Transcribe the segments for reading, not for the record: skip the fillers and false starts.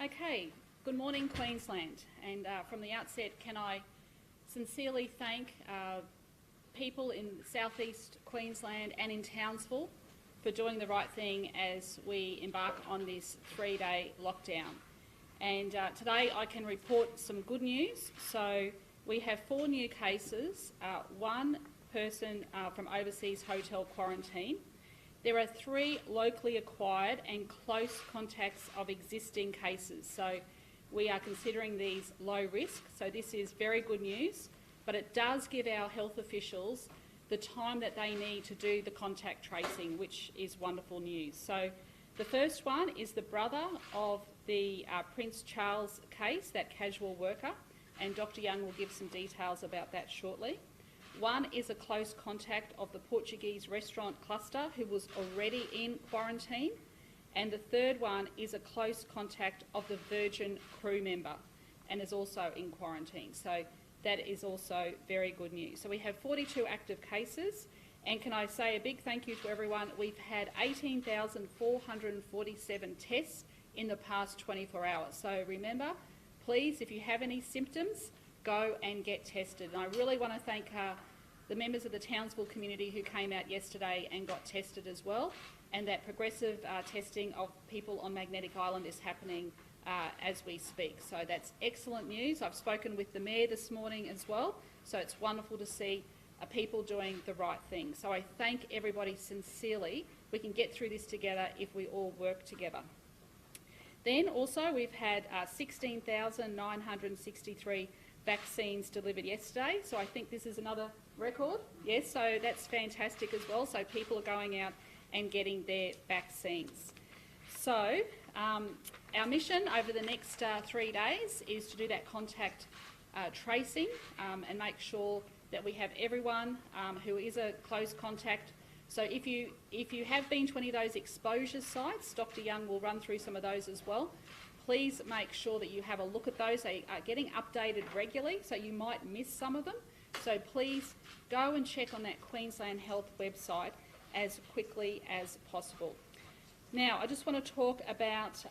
Okay, good morning Queensland, and from the outset can I sincerely thank people in southeast Queensland and in Townsville for doing the right thing as we embark on this 3-day lockdown. And today I can report some good news. So we have 4 new cases, 1 person from overseas hotel quarantine. There are 3 locally acquired and close contacts of existing cases. So we are considering these low risk. So this is very good news, but it does give our health officials the time that they need to do the contact tracing, which is wonderful news. So the first one is the brother of the Prince Charles case, that casual worker, and Dr Young will give some details about that shortly. 1 is a close contact of the Portuguese restaurant cluster who was already in quarantine, and the third one is a close contact of the Virgin crew member and is also in quarantine. So that is also very good news. So we have 42 active cases, and can I say a big thank you to everyone. We've had 18,447 tests in the past 24 hours. So remember, please, if you have any symptoms, go and get tested. And I really want to thank the members of the Townsville community who came out yesterday and got tested as well, and that progressive testing of people on Magnetic Island is happening as we speak. So that's excellent news. I've spoken with the Mayor this morning as well, so it's wonderful to see people doing the right thing. So I thank everybody sincerely. We can get through this together if we all work together. Then also we've had 16,963 vaccines delivered yesterday, so I think this is another record. Yes, so that's fantastic as well. So people are going out and getting their vaccines. So our mission over the next 3 days is to do that contact tracing and make sure that we have everyone who is a close contact. So if you have been to any of those exposure sites, Dr Young will run through some of those as well. Please make sure that you have a look at those. They are getting updated regularly, so you might miss some of them. So please go and check on that Queensland Health website as quickly as possible. Now, I just want to talk about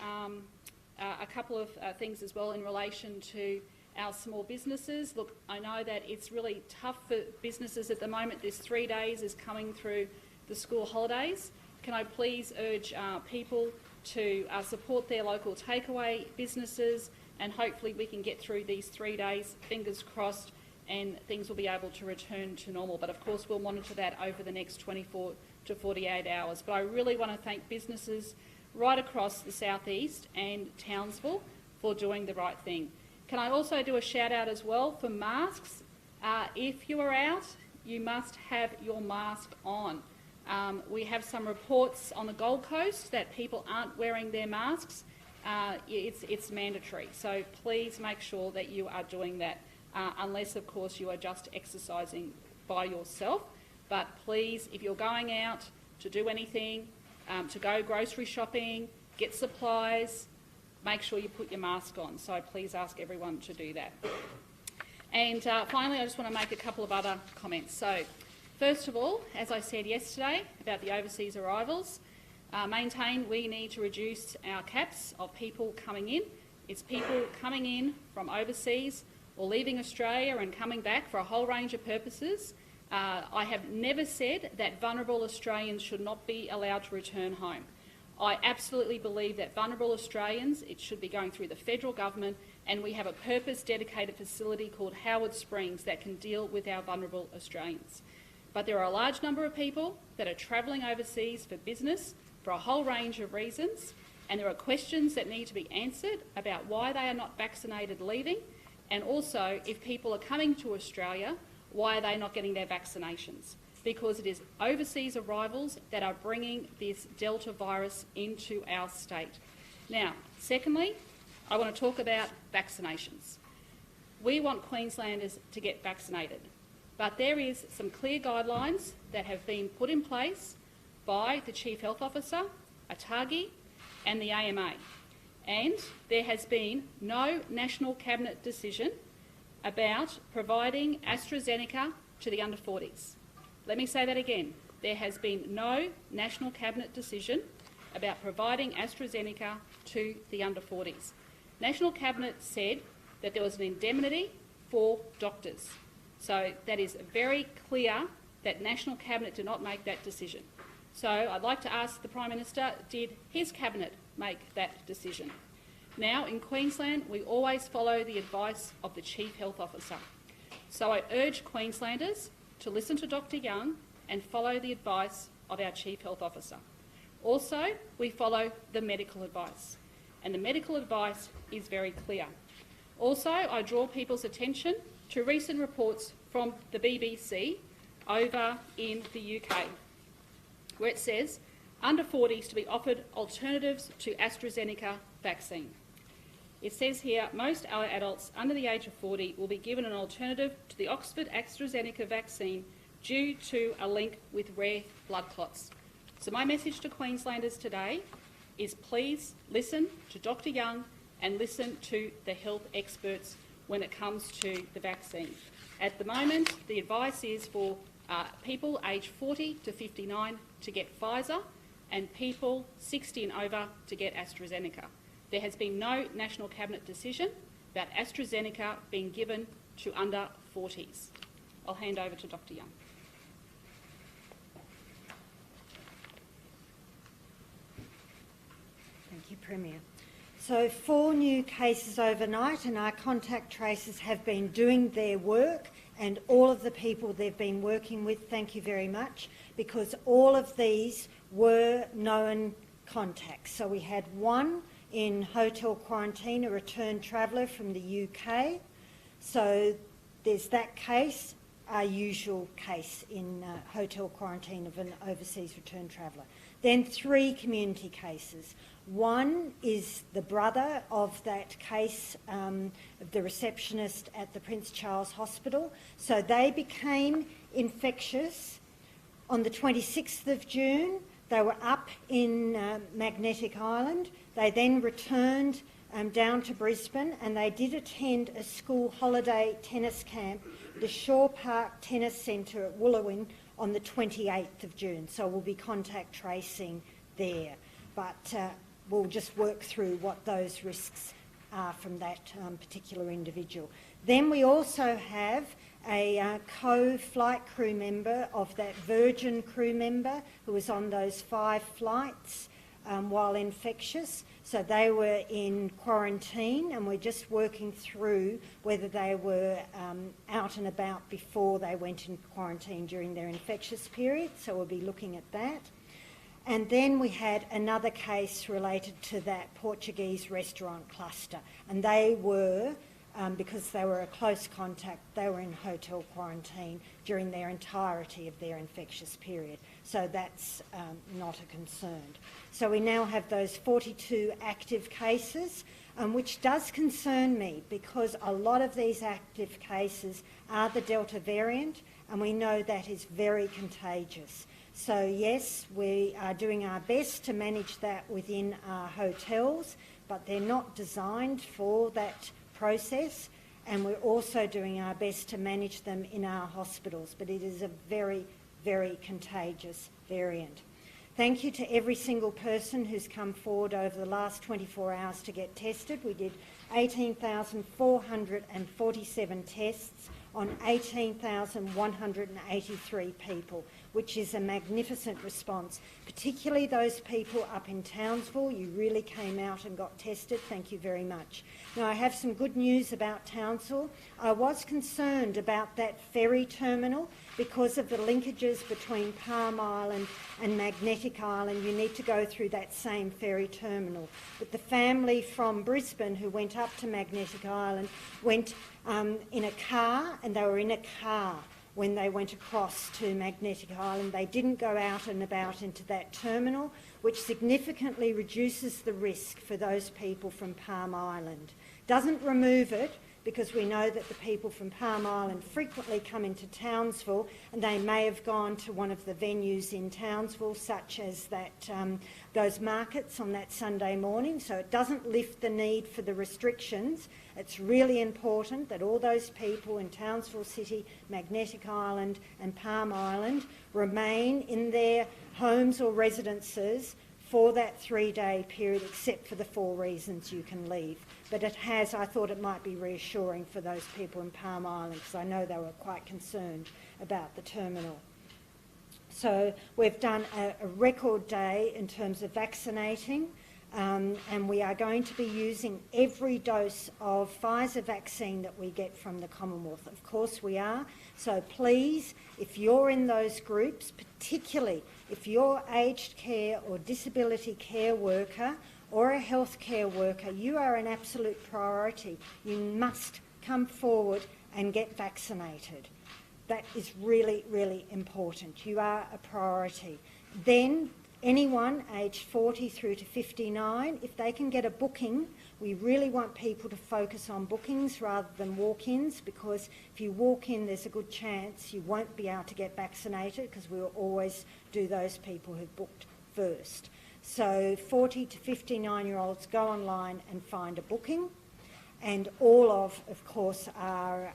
a couple of things as well in relation to our small businesses. Look, I know that it's really tough for businesses at the moment. This 3 days is coming through the school holidays. Can I please urge people to support their local takeaway businesses, and hopefully we can get through these 3 days, fingers crossed, and things will be able to return to normal. But of course we'll monitor that over the next 24 to 48 hours. But I really want to thank businesses right across the southeast and Townsville for doing the right thing. Can I also do a shout out as well for masks? If you are out, you must have your mask on. We have some reports on the Gold Coast that people aren't wearing their masks. It's mandatory, so please make sure that you are doing that, unless of course you are just exercising by yourself. But please, if you're going out to do anything, to go grocery shopping, get supplies, make sure you put your mask on. So please ask everyone to do that. And finally, I just want to make a couple of other comments. So first of all, as I said yesterday about the overseas arrivals, maintain we need to reduce our caps of people coming in. It's people coming in from overseas or leaving Australia and coming back for a whole range of purposes. I have never said that vulnerable Australians should not be allowed to return home. I absolutely believe that vulnerable Australians, it should be going through the federal government, and we have a purpose-dedicated facility called Howard Springs that can deal with our vulnerable Australians. But there are a large number of people that are travelling overseas for business for a whole range of reasons, and there are questions that need to be answered about why they are not vaccinated leaving, and also if people are coming to Australia, why are they not getting their vaccinations? Because it is overseas arrivals that are bringing this Delta virus into our state. Now, secondly, I want to talk about vaccinations. We want Queenslanders to get vaccinated, but there is some clear guidelines that have been put in place by the Chief Health Officer, ATAGI, and the AMA, and there has been no National Cabinet decision about providing AstraZeneca to the under 40s. Let me say that again. There has been no National Cabinet decision about providing AstraZeneca to the under 40s. National Cabinet said that there was an indemnity for doctors. So that is very clear that National Cabinet did not make that decision. So I'd like to ask the Prime Minister, did his Cabinet make that decision? Now, in Queensland, we always follow the advice of the Chief Health Officer. So I urge Queenslanders to listen to Dr Young and follow the advice of our Chief Health Officer. Also, we follow the medical advice, and the medical advice is very clear. Also, I draw people's attention to recent reports from the BBC over in the UK, where it says under 40s to be offered alternatives to AstraZeneca vaccine. It says here most adults under the age of 40 will be given an alternative to the Oxford AstraZeneca vaccine due to a link with rare blood clots. So my message to Queenslanders today is please listen to Dr Young and listen to the health experts when it comes to the vaccine. At the moment, the advice is for people aged 40 to 59 to get Pfizer and people 60 and over to get AstraZeneca. There has been no National Cabinet decision about AstraZeneca being given to under 40s. I'll hand over to Dr Young. Thank you, Premier. So 4 new cases overnight, and our contact tracers have been doing their work, and all of the people they've been working with, thank you very much, because all of these were known contacts. So we had 1 in hotel quarantine, a returned traveller from the UK. So there's that case, our usual case in hotel quarantine of an overseas returned traveller. Then 3 community cases. 1 is the brother of that case, of the receptionist at the Prince Charles Hospital. So they became infectious on the 26th of June. They were up in Magnetic Island. They then returned down to Brisbane, and they did attend a school holiday tennis camp, the Shaw Park Tennis Centre at Wooloowin, on the 28th of June. So we'll be contact tracing there. But we'll just work through what those risks are from that particular individual. Then we also have a co-flight crew member of that Virgin crew member who was on those 5 flights while infectious. So they were in quarantine, and we're just working through whether they were out and about before they went in quarantine during their infectious period. So we'll be looking at that. And then we had another case related to that Portuguese restaurant cluster, and they were, because they were a close contact, they were in hotel quarantine during their entirety of their infectious period. So that's not a concern. So we now have those 42 active cases, which does concern me because a lot of these active cases are the Delta variant, and we know that is very contagious. So yes, we are doing our best to manage that within our hotels, but they're not designed for that process, and we're also doing our best to manage them in our hospitals, but it is a very, very contagious variant. Thank you to every single person who's come forward over the last 24 hours to get tested. We did 18,447 tests on 18,183 people, which is a magnificent response, particularly those people up in Townsville. You really came out and got tested. Thank you very much. Now, I have some good news about Townsville. I was concerned about that ferry terminal because of the linkages between Palm Island and Magnetic Island. You need to go through that same ferry terminal. But the family from Brisbane who went up to Magnetic Island went in a car, and they were in a car when they went across to Magnetic Island. They didn't go out and about into that terminal, which significantly reduces the risk for those people from Palm Island. Doesn't remove it, because we know that the people from Palm Island frequently come into Townsville, and they may have gone to one of the venues in Townsville, such as that those markets on that Sunday morning. So it doesn't lift the need for the restrictions. It's really important that all those people in Townsville City, Magnetic Island and Palm Island remain in their homes or residences for that 3-day period, except for the 4 reasons you can leave. But it has, I thought it might be reassuring for those people in Palm Island, because I know they were quite concerned about the terminal. So we've done a record day in terms of vaccinating, and we are going to be using every dose of Pfizer vaccine that we get from the Commonwealth. Of course we are. So please, if you're in those groups, particularly if you're aged care or disability care worker or a healthcare worker, you are an absolute priority. You must come forward and get vaccinated. That is really, really important. You are a priority. Then anyone aged 40 through to 59, if they can get a booking, we really want people to focus on bookings rather than walk-ins, because if you walk in, there's a good chance you won't be able to get vaccinated, because we will always do those people who've booked first. So 40 to 59-year-olds, go online and find a booking, and all of course, are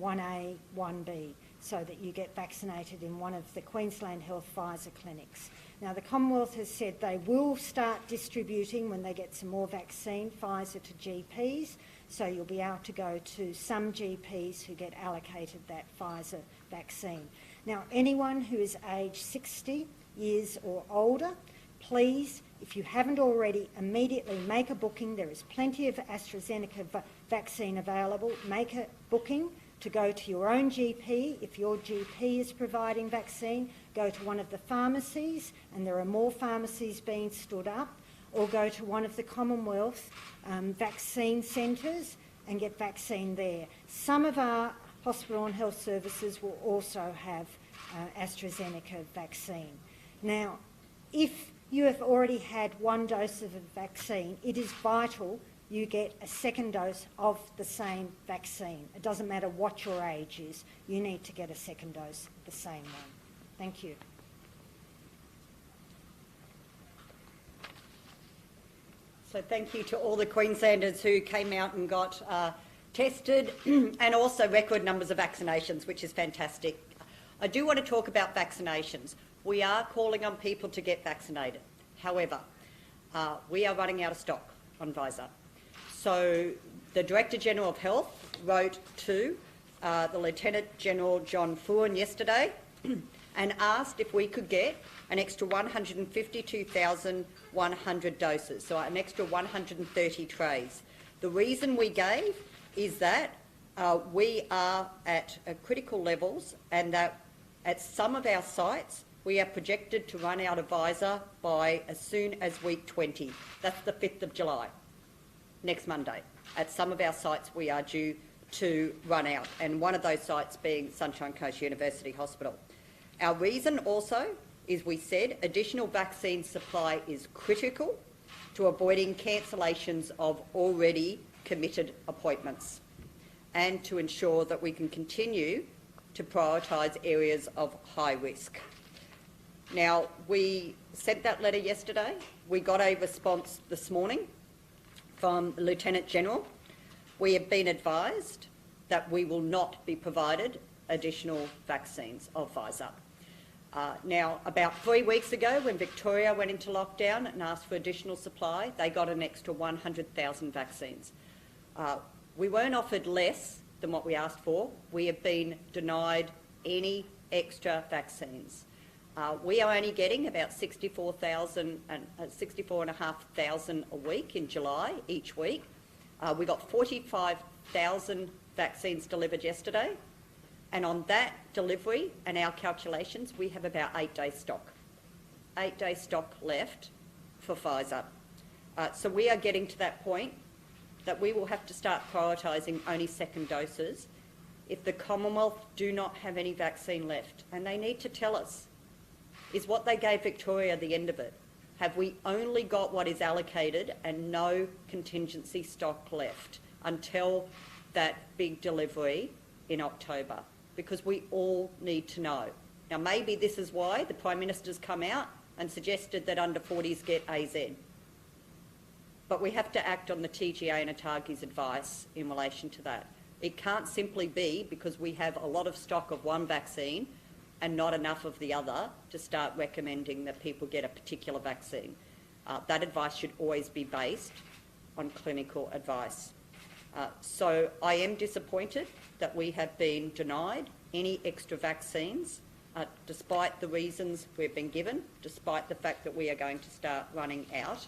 1A, 1B, so that you get vaccinated in one of the Queensland Health Pfizer clinics. Now, the Commonwealth has said they will start distributing, when they get some more vaccine, Pfizer to GPs, so you'll be able to go to some GPs who get allocated that Pfizer vaccine. Now, anyone who is aged 60 years or older, please, if you haven't already, immediately make a booking. There is plenty of AstraZeneca vaccine available. Make a booking to go to your own GP. If your GP is providing vaccine, go to one of the pharmacies, and there are more pharmacies being stood up, or go to one of the Commonwealth vaccine centres and get vaccine there. Some of our hospital and health services will also have AstraZeneca vaccine. Now, if you have already had 1 dose of a vaccine, it is vital you get a 2nd dose of the same vaccine. It doesn't matter what your age is, you need to get a 2nd dose of the same one. Thank you. So thank you to all the Queenslanders who came out and got tested, and also record numbers of vaccinations, which is fantastic. I do want to talk about vaccinations. We are calling on people to get vaccinated. However, we are running out of stock on Pfizer. So the Director General of Health wrote to the Lieutenant General John Fuhren yesterday and asked if we could get an extra 152,100 doses, so an extra 130 trays. The reason we gave is that we are at critical levels, and that at some of our sites we are projected to run out of Pfizer by as soon as week 20. That's the 5th of July, next Monday. At some of our sites we are due to run out, and one of those sites being Sunshine Coast University Hospital. Our reason also is, we said, additional vaccine supply is critical to avoiding cancellations of already committed appointments, and to ensure that we can continue to prioritise areas of high risk. Now, we sent that letter yesterday. We got a response this morning from the Lieutenant General. We have been advised that we will not be provided additional vaccines of Pfizer. Now, about 3 weeks ago, when Victoria went into lockdown and asked for additional supply, they got an extra 100,000 vaccines. We weren't offered less than what we asked for. We have been denied any extra vaccines. We are only getting about 64,500 a week in July, each week. We got 45,000 vaccines delivered yesterday, and on that delivery and our calculations, we have about 8 days stock. 8 days stock left for Pfizer. So we are getting to that point that we will have to start prioritising only 2nd doses if the Commonwealth do not have any vaccine left. And they need to tell us, is what they gave Victoria the end of it? Have we only got what is allocated and no contingency stock left until that big delivery in October? Because we all need to know. Now, maybe this is why the Prime Minister's come out and suggested that under 40s get AZ. But we have to act on the TGA and ATAGI's advice in relation to that. It can't simply be because we have a lot of stock of one vaccine and not enough of the other to start recommending that people get a particular vaccine. that advice should always be based on clinical advice. So I am disappointed that we have been denied any extra vaccines, despite the reasons we've been given, despite the fact that we are going to start running out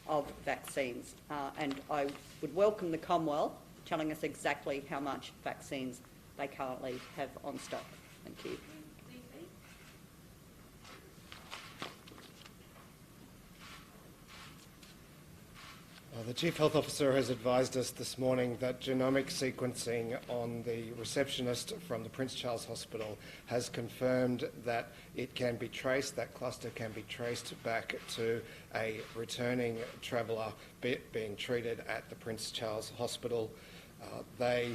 of vaccines. And I would welcome the Commonwealth telling us exactly how much vaccines they currently have on stock. Thank you. The Chief Health Officer has advised us this morning that genomic sequencing on the receptionist from the Prince Charles Hospital has confirmed that it can be traced, that cluster can be traced back to a returning traveller being treated at the Prince Charles Hospital. They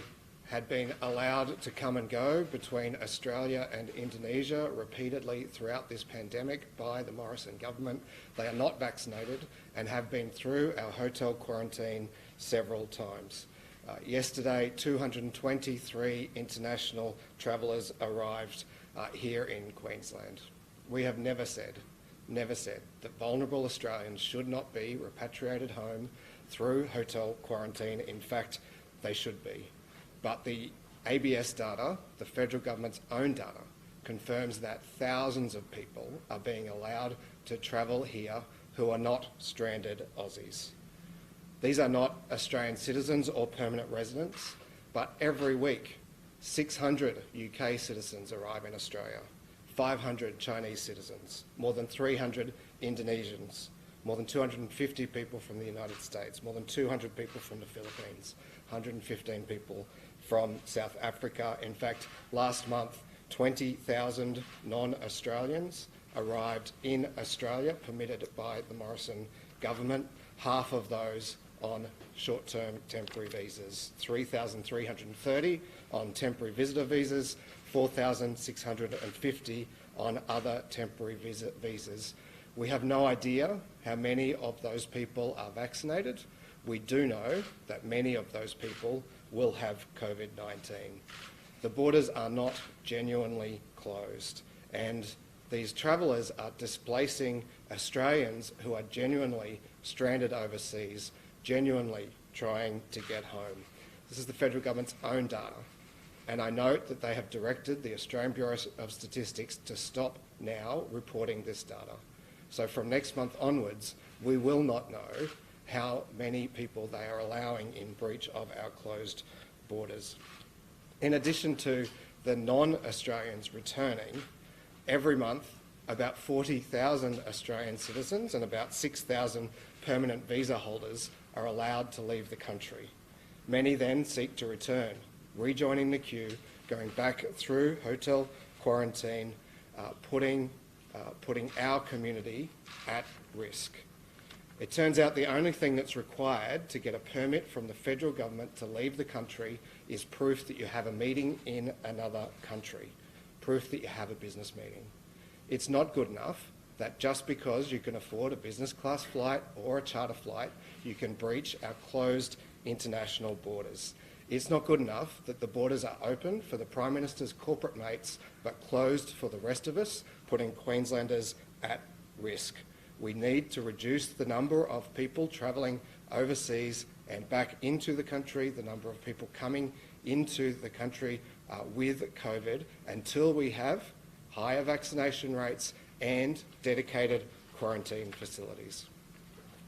had been allowed to come and go between Australia and Indonesia repeatedly throughout this pandemic by the Morrison government. They are not vaccinated and have been through our hotel quarantine several times. Yesterday, 223 international travellers arrived here in Queensland. We have never said that vulnerable Australians should not be repatriated home through hotel quarantine. In fact, they should be. But the ABS data, the federal government's own data, confirms that thousands of people are being allowed to travel here who are not stranded Aussies. These are not Australian citizens or permanent residents, but every week 600 UK citizens arrive in Australia, 500 Chinese citizens, more than 300 Indonesians, more than 250 people from the United States, more than 200 people from the Philippines, 115 people from South Africa. In fact, last month, 20,000 non-Australians arrived in Australia, permitted by the Morrison government, half of those on short-term temporary visas, 3,330 on temporary visitor visas, 4,650 on other temporary visas. We have no idea how many of those people are vaccinated. We do know that many of those people will have COVID-19. The borders are not genuinely closed, and these travellers are displacing Australians who are genuinely stranded overseas, genuinely trying to get home. This is the federal government's own data, and I note that they have directed the Australian Bureau of Statistics to stop now reporting this data. So from next month onwards, we will not know how many people they are allowing in breach of our closed borders. In addition to the non-Australians returning, every month about 40,000 Australian citizens and about 6,000 permanent visa holders are allowed to leave the country. Many then seek to return, rejoining the queue, going back through hotel quarantine, putting our community at risk. It turns out the only thing that's required to get a permit from the federal government to leave the country is proof that you have a meeting in another country, proof that you have a business meeting. It's not good enough that just because you can afford a business class flight or a charter flight, you can breach our closed international borders. It's not good enough that the borders are open for the Prime Minister's corporate mates but closed for the rest of us, putting Queenslanders at risk. We need to reduce the number of people travelling overseas and back into the country, the number of people coming into the country with COVID, until we have higher vaccination rates and dedicated quarantine facilities.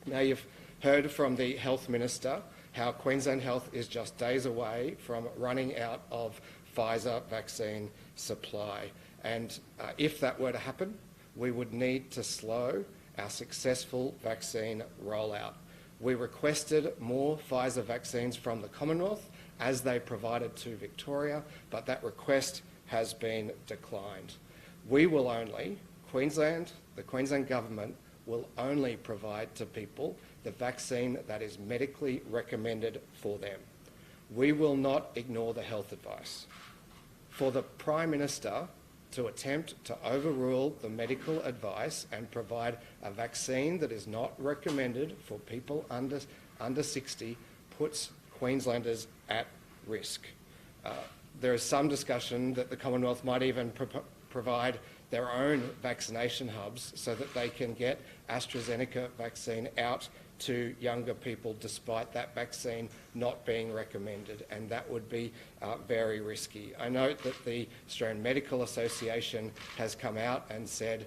Now, you've heard from the Health Minister how Queensland Health is just days away from running out of Pfizer vaccine supply. And if that were to happen, we would need to slow our successful vaccine rollout. We requested more Pfizer vaccines from the Commonwealth as they provided to Victoria, but that request has been declined. We will only, the Queensland Government will only provide to people the vaccine that is medically recommended for them. We will not ignore the health advice. For the Prime Minister to attempt to overrule the medical advice and provide a vaccine that is not recommended for people under 60 puts Queenslanders at risk. There is some discussion that the Commonwealth might even provide their own vaccination hubs so that they can get AstraZeneca vaccine out to younger people despite that vaccine not being recommended, and that would be very risky. I note that the Australian Medical Association has come out and said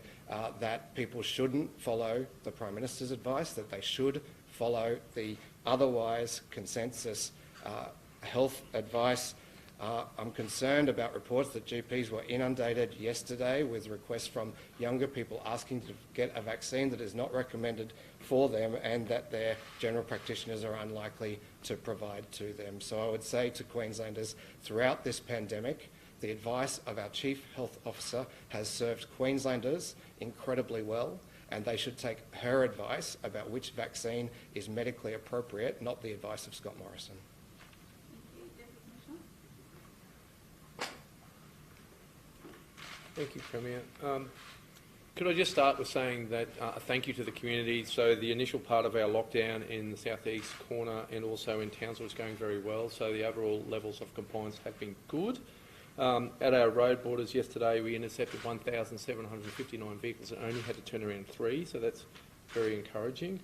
that people shouldn't follow the Prime Minister's advice, that they should follow the otherwise consensus health advice. I'm concerned about reports that GPs were inundated yesterday with requests from younger people asking to get a vaccine that is not recommended for them and that their general practitioners are unlikely to provide to them. So I would say to Queenslanders, throughout this pandemic, the advice of our Chief Health Officer has served Queenslanders incredibly well, and they should take her advice about which vaccine is medically appropriate, not the advice of Scott Morrison. Thank you, Premier. Could I just start with saying that a thank you to the community. So the initial part of our lockdown in the southeast corner and also in Townsville is going very well. So the overall levels of compliance have been good. At our road borders yesterday, we intercepted 1,759 vehicles and only had to turn around 3, so that's very encouraging.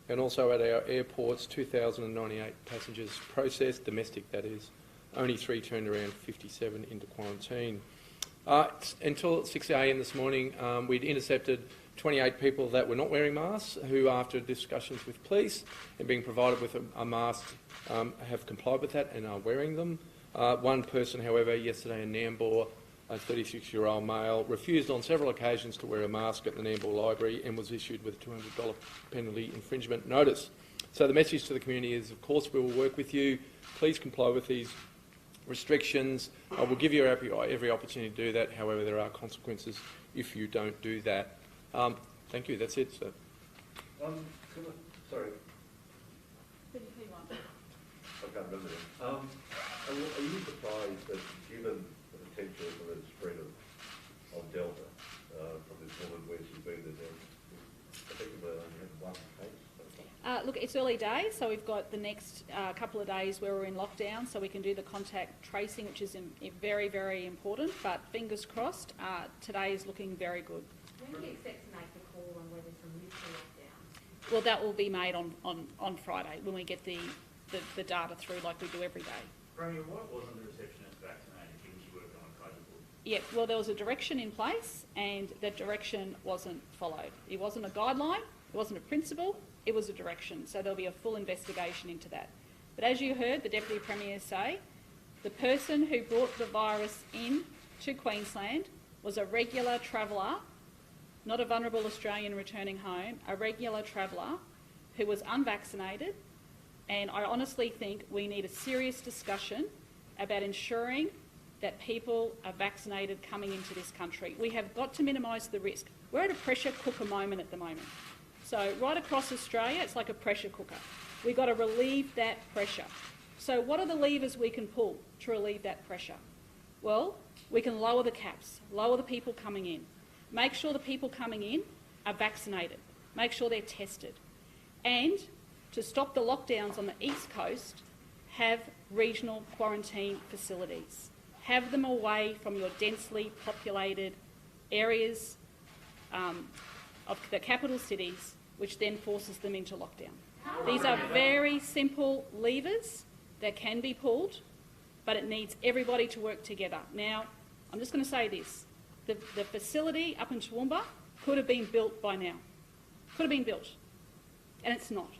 And also at our airports, 2,098 passengers processed, domestic that is, only 3 turned around, 57 into quarantine. Until 6 a.m. this morning, we'd intercepted 28 people that were not wearing masks, who after discussions with police and being provided with a mask have complied with that and are wearing them. One person, however, yesterday in Nambour, a 36-year-old male, refused on several occasions to wear a mask at the Nambour Library and was issued with a $200 penalty infringement notice. So the message to the community is, of course, we will work with you. Please comply with these restrictions. I will give you every opportunity to do that. However, there are consequences if you don't do that. Thank you. That's it, sir. Sorry. I can't remember them. Are you surprised that, given the potential for the spread of Delta from this woman where she's been there, effectively only had 1 case? Look, it's early days, so we've got the next couple of days where we're in lockdown, so we can do the contact tracing, which is very, very important. But fingers crossed, today is looking very good. When do you expect to make the call on whether to lift the lockdown? Well, that will be made on Friday when we get the data through, like we do every day. Premier, why wasn't the receptionist vaccinated given she worked on a COVID board? Yeah, well, there was a direction in place, and that direction wasn't followed. It wasn't a guideline, it wasn't a principle, it was a direction. So there'll be a full investigation into that. But as you heard the Deputy Premier say, the person who brought the virus in to Queensland was a regular traveller, not a vulnerable Australian returning home, a regular traveller who was unvaccinated. And I honestly think we need a serious discussion about ensuring that people are vaccinated coming into this country. We have got to minimise the risk. We're at a pressure cooker moment at the moment. So right across Australia, it's like a pressure cooker. We've got to relieve that pressure. So what are the levers we can pull to relieve that pressure? Well, we can lower the caps, lower the people coming in, make sure the people coming in are vaccinated, make sure they're tested, and to stop the lockdowns on the East Coast, have regional quarantine facilities. Have them away from your densely populated areas of the capital cities, which then forces them into lockdown. These are very simple levers that can be pulled, but it needs everybody to work together. Now, I'm just going to say this. The facility up in Toowoomba could have been built by now. Could have been built, and it's not.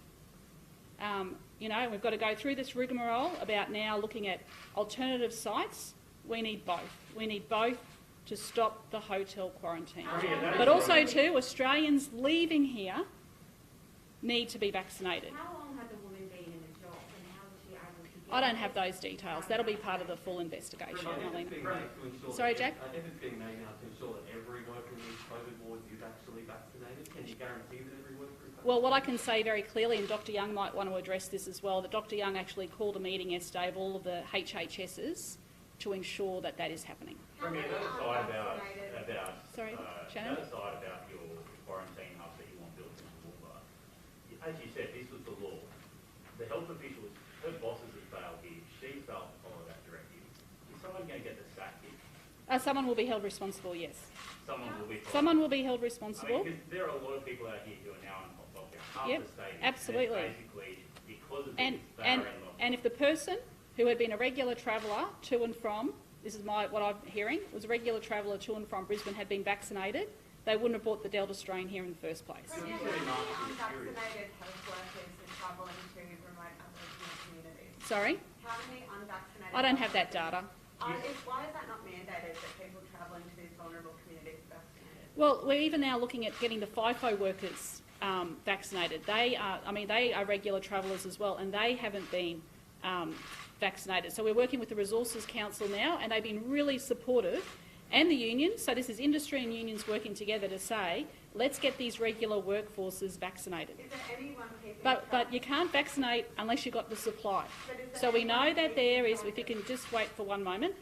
We've got to go through this rigmarole about now looking at alternative sites. We need both. We need both to stop the hotel quarantine. But also, too, Australians leaving here need to be vaccinated. How long had the woman been in the job and how was she able to get I don't have those details. That'll be part of the full investigation. Sorry, Jack? Efforts being made now to ensure that every worker in these COVID wards is actually vaccinated. Can you guarantee that every worker is vaccinated? Well, what I can say very clearly, and Dr Young might want to address this as well, that Dr Young actually called a meeting yesterday of all of the HHSs to ensure that that is happening. Premier, that aside about Sorry, Shannon? that aside about your quarantine hub that you want built in Toowoomba, as you said, this was the law. The health officials, her bosses have failed here. She failed to follow that directive. Is someone going to get the sack here? Someone will be held responsible, yes. Someone will be fined. Someone will be held I responsible. mean, 'cause there are a lot of people out here who are now in hot lockdown. Half Yep, the state. absolutely. And it's basically because of And, this, they are in lockdown. and if the person who had been a regular traveller to and from, this is what I'm hearing, was a regular traveller to and from Brisbane, had been vaccinated, they wouldn't have brought the Delta strain here in the first place. Premier, how many unvaccinated health workers are travelling to remote Aboriginal communities? Sorry? How many unvaccinated? I don't have that data. Why is that not mandated that people travelling to these vulnerable communities are vaccinated? Well, we're even now looking at getting the FIFO workers vaccinated. They are regular travellers as well, and they haven't been vaccinated. So we're working with the Resources Council now, and they've been really supportive, and the unions. So this is industry and unions working together to say, let's get these regular workforces vaccinated. Is there anyone keeping But you can't vaccinate unless you've got the supply. But is there So we know anyone that there is, keeping if you can just wait for one moment,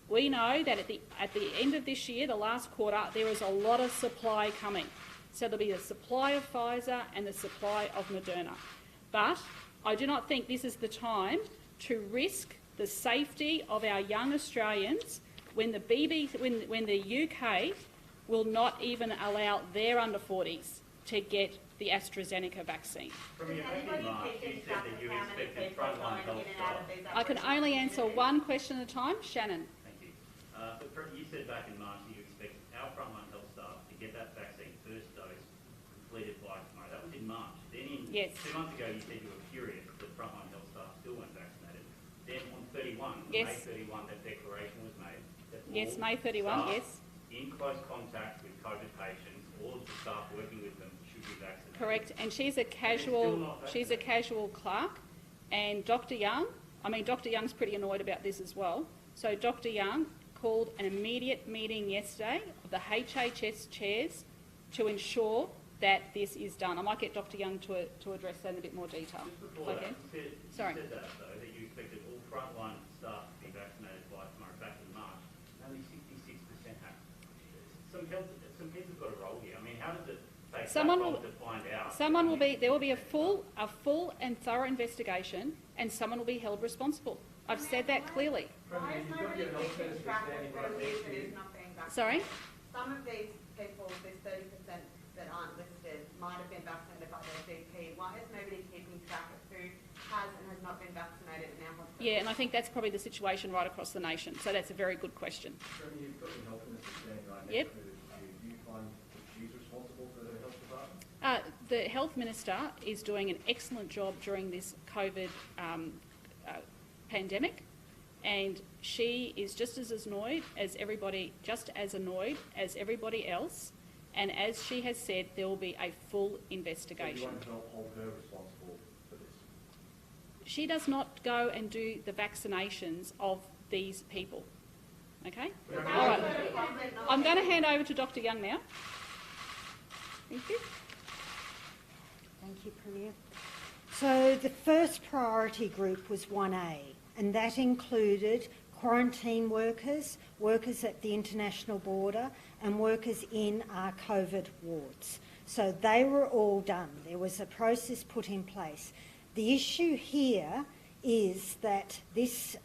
we know that at the end of this year, the last quarter, there is a lot of supply coming. So there'll be a supply of Pfizer and the supply of Moderna. But I do not think this is the time to risk the safety of our young Australians when the UK will not even allow their under 40s to get the AstraZeneca vaccine. Premier, back in March, you said that you expected frontline health staff. I can only answer one question at a time. Shannon. Thank you. You said back in March that you expected our frontline health staff to get that vaccine first dose completed by tomorrow. That was in March. Then Yes. 2 months ago you said you were furious that frontline health staff still weren't vaccinated. Then on 31, Yes. May 31, that declaration was made. That Yes, all May 31, staff yes. in close contact with COVID patients, all of the staff working with them should be vaccinated. Correct, and she's a still not casual clerk, and Dr. Dr. Young's pretty annoyed about this as well. So Dr. Young called an immediate meeting yesterday of the HHS chairs to ensure that this is done. I might get Dr. Young to address that in a bit more detail. Just before Okay. that, you Sorry. said that though, that you expected all frontline staff to be vaccinated by tomorrow, back in March. Only 66% have. Some heads have got a role here. I mean, how does it take Someone that long will- to find out? There will be a full and thorough investigation, and someone will be held responsible. I've said that clearly. Why is nobody keeping track of who is not being vaccinated? Sorry? Some of these people, this 30% that aren't listed, might have been vaccinated by their GP. Why is nobody keeping track of who has and has not been vaccinated in our hospitals? Yeah, and I think that's probably the situation right across the nation. So that's a very good question. Jeremy, you've got your health minister standing right next Yep. to you. Do you find that she's responsible for the health department? The Health Minister is doing an excellent job during this COVID pandemic, and she is just as annoyed as everybody else. And as she has said, there will be a full So you investigation. won't hold her responsible for this? She does not go and do the vaccinations of these people. Okay? All right. I'm going to hand over to Dr. Young now. Thank you. Thank you, Premier. So the first priority group was 1A, and that included quarantine workers, workers at the international border, and workers in our COVID wards. So they were all done. There was a process put in place. The issue here is that this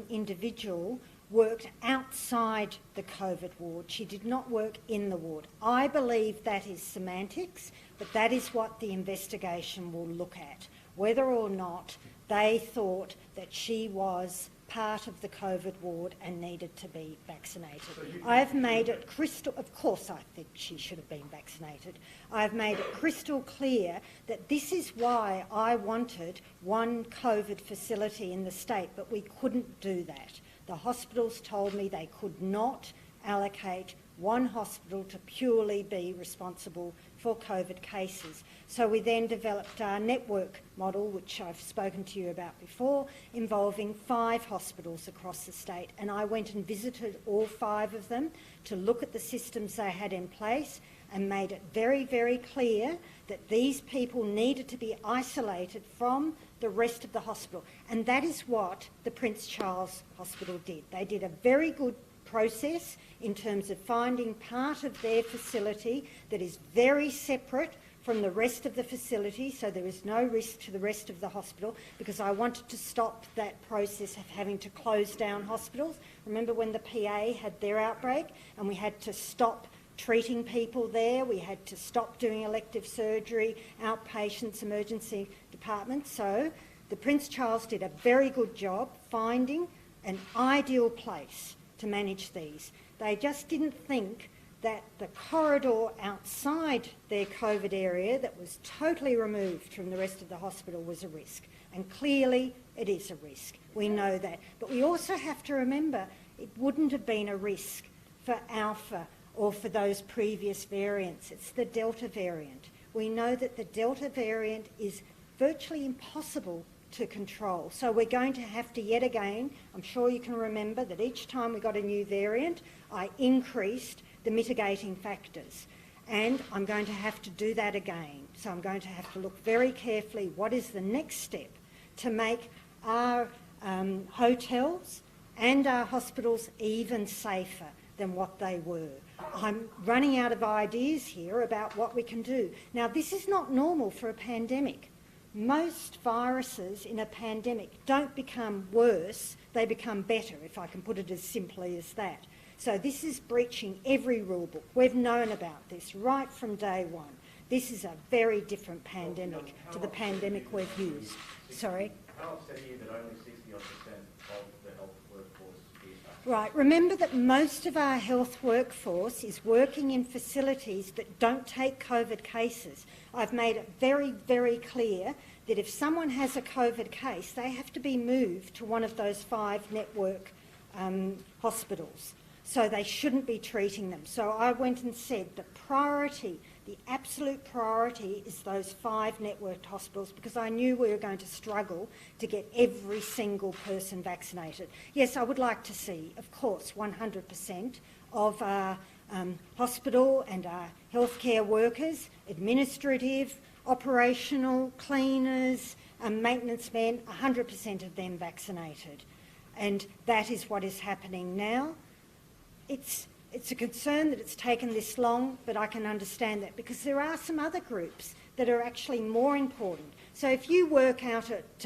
individual worked outside the COVID ward. She did not work in the ward. I believe that is semantics, but that is what the investigation will look at, whether or not they thought that she was part of the COVID ward and needed to be vaccinated. I have made it crystal, of course I think she should have been vaccinated. I've made it crystal clear that this is why I wanted one COVID facility in the state, but we couldn't do that. The hospitals told me they could not allocate one hospital to purely be responsible for COVID cases. So we then developed our network model, which I've spoken to you about before, involving 5 hospitals across the state. And I went and visited all 5 of them to look at the systems they had in place and made it very, very clear that these people needed to be isolated from the rest of the hospital. And that is what the Prince Charles Hospital did. They did a very good process in terms of finding part of their facility that is very separate from the rest of the facility, so there is no risk to the rest of the hospital, because I wanted to stop that process of having to close down hospitals. Remember when the PA had their outbreak and we had to stop treating people there, we had to stop doing elective surgery, outpatients, emergency departments. So the Prince Charles did a very good job finding an ideal place to manage these. They just didn't think that the corridor outside their COVID area that was totally removed from the rest of the hospital was a risk. And clearly it is a risk. We know that. But we also have to remember it wouldn't have been a risk for Alpha or for those previous variants. It's the Delta variant. We know that the Delta variant is virtually impossible to control. So we're going to have to yet again, I'm sure you can remember that each time we got a new variant, I increased the mitigating factors. And I'm going to have to do that again. So I'm going to have to look very carefully what is the next step to make our hotels and our hospitals even safer than what they were. I'm running out of ideas here about what we can do. Now, this is not normal for a pandemic. Most viruses in a pandemic don't become worse, they become better, if I can put it as simply as that. So this is breaching every rule book. We've known about this right from day one. This is a very different pandemic to the pandemic we've used. Sorry? How upset are you that only 60% of the health workforce is vaccinated? Right. Remember that most of our health workforce is working in facilities that don't take COVID cases. I've made it very, very clear that if someone has a COVID case, they have to be moved to one of those 5 network hospitals. So they shouldn't be treating them. So I went and said the priority, the absolute priority is those 5 networked hospitals, because I knew we were going to struggle to get every single person vaccinated. Yes, I would like to see, of course, 100% of our hospital and our healthcare workers, administrative, operational, cleaners, maintenance men, 100% of them vaccinated. And that is what is happening now. It's a concern that it's taken this long, but I can understand that because there are some other groups that are actually more important. So if you work out at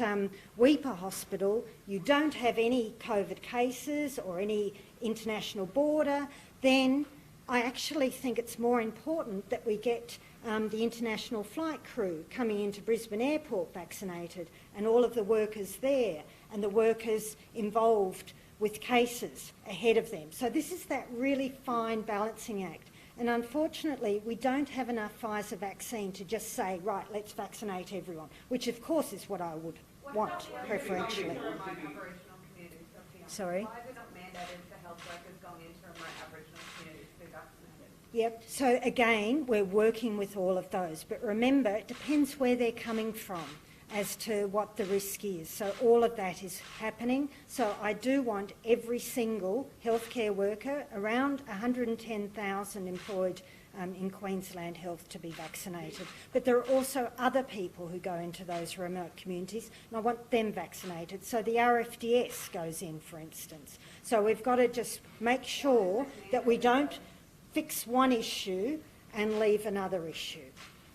Weipa Hospital, you don't have any COVID cases or any international border, then I actually think it's more important that we get the international flight crew coming into Brisbane Airport vaccinated, and all of the workers there and the workers involved with cases ahead of them. So this is that really fine balancing act. And unfortunately, we don't have enough Pfizer vaccine to just say, right, let's vaccinate everyone, which of course is what I would want, preferentially. Sorry? Why is it not mandated for health workers going into remote Aboriginal communities to be vaccinated? Yep, so again, we're working with all of those. But remember, it depends where they're coming from as to what the risk is. So all of that is happening. So I do want every single healthcare worker, around 110,000 employed in Queensland Health, to be vaccinated. But there are also other people who go into those remote communities, and I want them vaccinated. So the RFDS goes in, for instance. So we've got to just make sure that we don't fix one issue and leave another issue.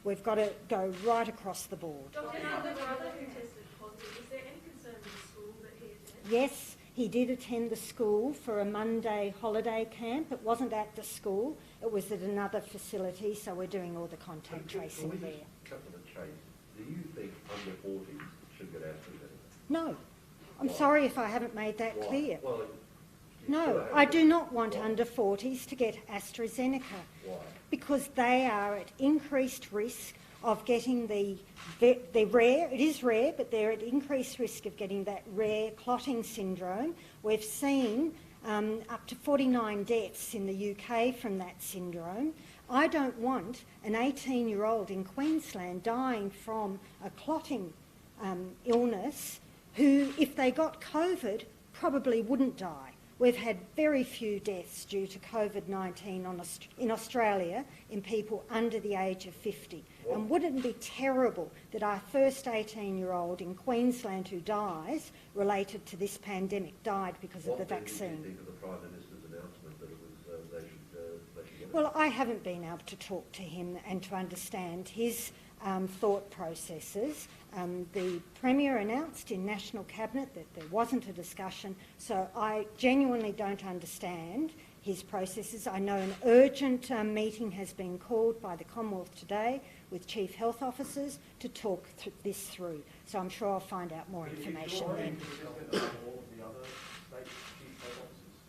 We've got to go right across the board. Dr. Inala, there were others who tested positive. Is there any concern with the school that he attended? Yes, he did attend the school for a Monday holiday camp. It wasn't at the school, it was at another facility, so we're doing all the contact tracing there. Cut to the chase. Do you think under 40s should get AstraZeneca? No. I'm sorry if I haven't made that Why? clear. Well, No, I do not want under 40s to get AstraZeneca. Why? Because they are at increased risk of getting they're rare, it is rare, but they're at increased risk of getting that rare clotting syndrome. We've seen up to 49 deaths in the UK from that syndrome. I don't want an 18-year-old in Queensland dying from a clotting illness who, if they got COVID, probably wouldn't die. We've had very few deaths due to COVID-19 in Australia in people under the age of 50. And wouldn't it be terrible that our first 18-year-old in Queensland who dies related to this pandemic died because of the vaccine? What do you think of the Prime Minister's announcement that it was, they should get Well, I haven't been able to talk to him and to understand his thought processes. The Premier announced in National Cabinet that there wasn't a discussion, so I genuinely don't understand his processes. I know an urgent meeting has been called by the Commonwealth today with Chief Health Officers to talk this through, so I'm sure I'll find out more information then.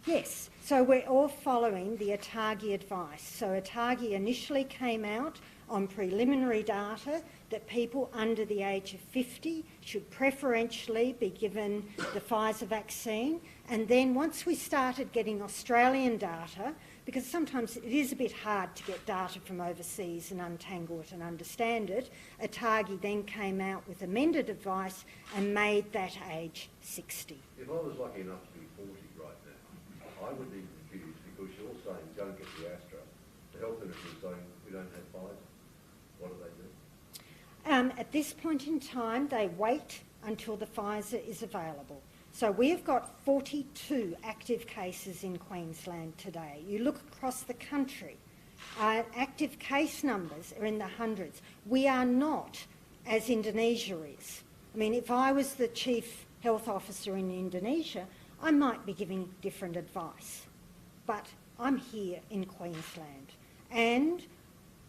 Yes, so we're all following the ATAGI advice. So ATAGI initially came out on preliminary data that people under the age of 50 should preferentially be given the Pfizer vaccine. And then once we started getting Australian data, because sometimes it is a bit hard to get data from overseas and untangle it and understand it, ATAGI then came out with amended advice and made that age 60. If I was lucky enough to be 40 right now, I would be confused because you're saying don't get the Astra. The health minister is saying we don't have Pfizer. What do they do? At this point in time, they wait until the Pfizer is available. So we've got 42 active cases in Queensland today. You look across the country, active case numbers are in the hundreds. We are not as Indonesia is. I mean, if I was the Chief Health Officer in Indonesia, I might be giving different advice. But I'm here in Queensland, and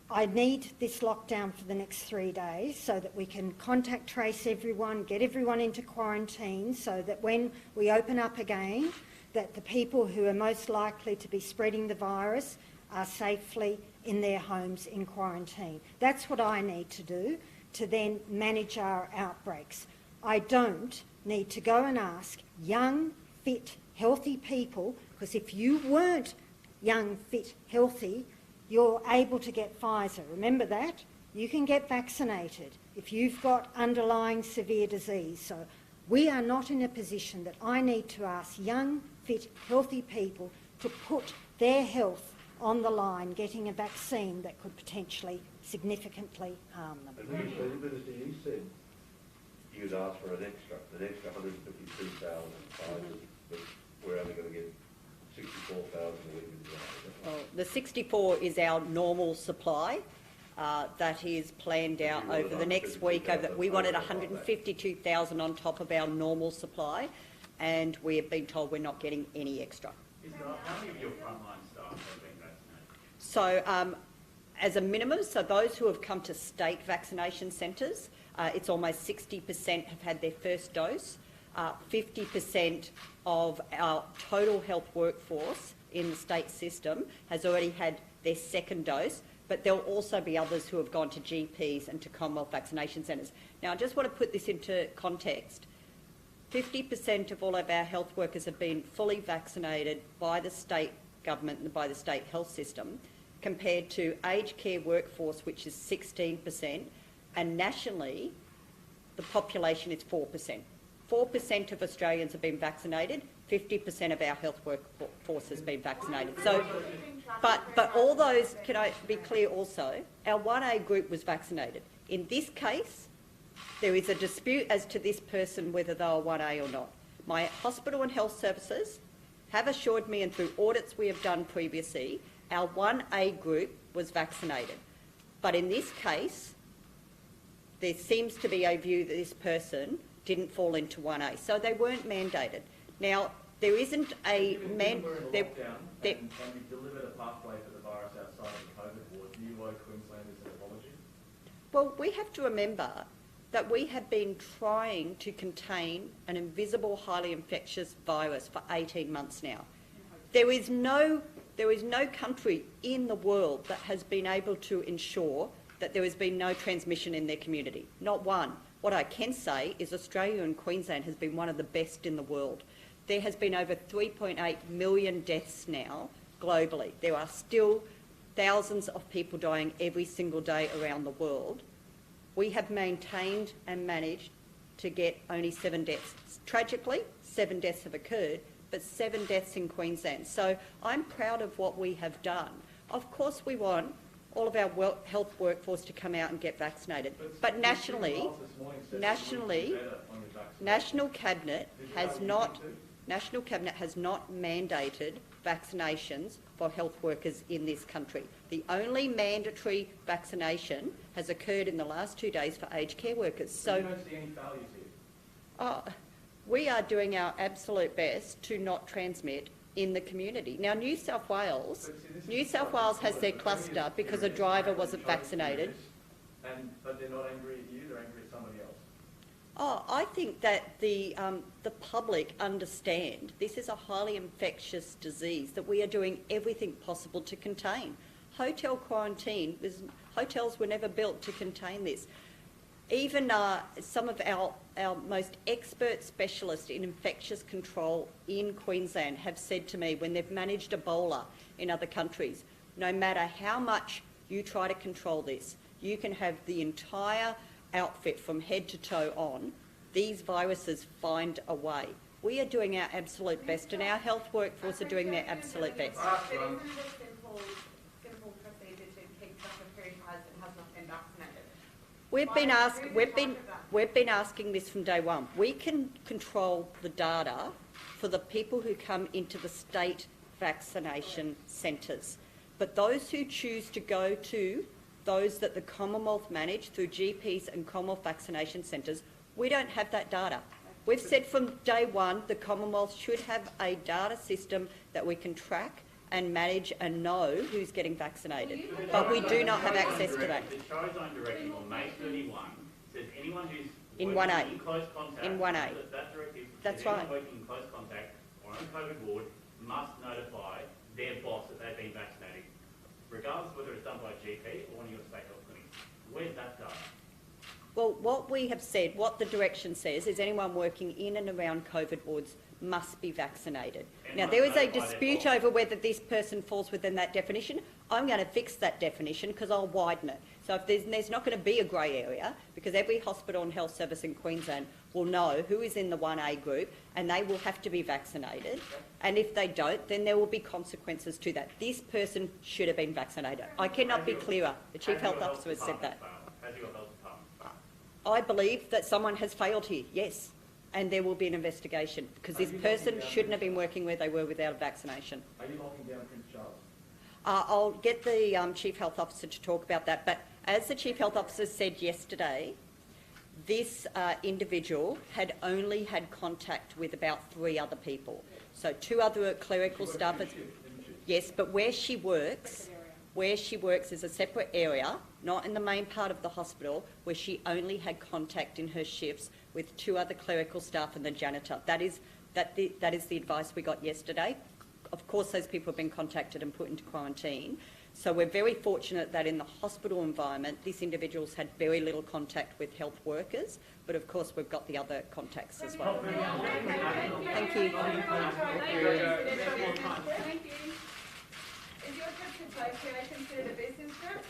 I need this lockdown for the next 3 days so that we can contact trace everyone, get everyone into quarantine so that when we open up again, that the people who are most likely to be spreading the virus are safely in their homes in quarantine. That's what I need to do to then manage our outbreaks. I don't need to go and ask young, fit, healthy people, because if you weren't young, fit, healthy, you're able to get Pfizer. Remember that? You can get vaccinated if you've got underlying severe disease. So we are not in a position that I need to ask young, fit, healthy people to put their health on the line getting a vaccine that could potentially significantly harm them. And Minister, you said you'd ask for an extra 152,000 Pfizers, but we're only going to get 64,000 a week. Well, the 64 is our normal supply. That is planned out over the next week. We wanted 152,000 on top of our normal supply, and we have been told we're not getting any extra. How many of your frontline staff have been vaccinated? So, as a minimum, so those who have come to state vaccination centres, it's almost 60% have had their first dose. 50% of our total health workforce in the state system has already had their second dose, but there'll also be others who have gone to GPs and to Commonwealth vaccination centres. Now, I just want to put this into context. 50% of all of our health workers have been fully vaccinated by the state government and by the state health system, compared to aged care workforce, which is 16%, and nationally, the population is 4%. 4% of Australians have been vaccinated, 50% of our health workforce has been vaccinated. So, but all those, can I be clear also, our 1A group was vaccinated. In this case, there is a dispute as to this person whether they are 1A or not. My hospital and health services have assured me, and through audits we have done previously, our 1A group was vaccinated. But in this case, there seems to be a view that this person didn't fall into 1A, so they weren't mandated. Now, there isn't a and you delivered a pathway for the virus outside of the COVID ward. Do you owe Queenslanders an apology? Well, we have to remember that we have been trying to contain an invisible, highly infectious virus for 18 months now. There is no country in the world that has been able to ensure that there has been no transmission in their community. Not one. What I can say is Australia and Queensland has been one of the best in the world. There has been over 3.8 million deaths now globally. There are still thousands of people dying every single day around the world. We have maintained and managed to get only 7 deaths. Tragically, 7 deaths have occurred, but 7 deaths in Queensland. So I'm proud of what we have done. Of course we want all of our health workforce to come out and get vaccinated. But nationally, National Cabinet has not mandated vaccinations for health workers in this country. The only mandatory vaccination has occurred in the last 2 days for aged care workers. So So you don't see any failures here? we are doing our absolute best to not transmit in the community. Now, New South Wales has their cluster because a driver wasn't vaccinated. But they're not angry at you, they're angry at somebody else. I think that the public understand this is a highly infectious disease that we are doing everything possible to contain. Hotel quarantine, hotels were never built to contain this. Even some of our most expert specialists in infectious control in Queensland have said to me when they've managed Ebola in other countries, no matter how much you try to control this, you can have the entire outfit from head to toe on, these viruses find a way. We are doing our absolute best and our health workforce are doing their absolute best. But isn't it a simple procedure to keep track of who has and has not been vaccinated? We've been asking this from day one. We can control the data for the people who come into the state vaccination centres. But those who choose to go to those that the Commonwealth manage through GPs and Commonwealth vaccination centres, we don't have that data. We've said from day one the Commonwealth should have a data system that we can track and manage and know who's getting vaccinated. But we do not have access to that. The Shire Zone Directive on May 31 says anyone who's In working 1A. in close contact, In 1A. that directive That's says anyone right. working in close contact or on a COVID ward must notify their boss that they've been vaccinated, regardless of whether it's done by a GP or one of your state health clinics. Where's that data? Well, what we have said, what the direction says, is anyone working in and around COVID wards must be vaccinated. And Now, must there is a notify their dispute boss. over whether this person falls within that definition. I'm going to fix that definition because I'll widen it. So if there's not going to be a grey area, because every hospital and health service in Queensland will know who is in the 1A group and they will have to be vaccinated. And if they don't, then there will be consequences to that. This person should have been vaccinated. I cannot be clearer. The Chief Has your Health Officer has said that. Has your health department? I believe that someone has failed here, yes, and there will be an investigation because this person shouldn't have been working where they were without a vaccination. Are you locking down Prince Charles? I'll get the Chief Health Officer to talk about that, but as the Chief Health Officer said yesterday, this individual had only had contact with about 3 other people. So 2 other clerical staff. Yes, but where she works is a separate area, not in the main part of the hospital, where she only had contact in her shifts with 2 other clerical staff and the janitor. That is the advice we got yesterday. Of course, those people have been contacted and put into quarantine. So we're very fortunate that in the hospital environment, this individual's had very little contact with health workers, but of course we've got the other contacts as well. Thank you. Is your trip to Tokyo considered a business trip?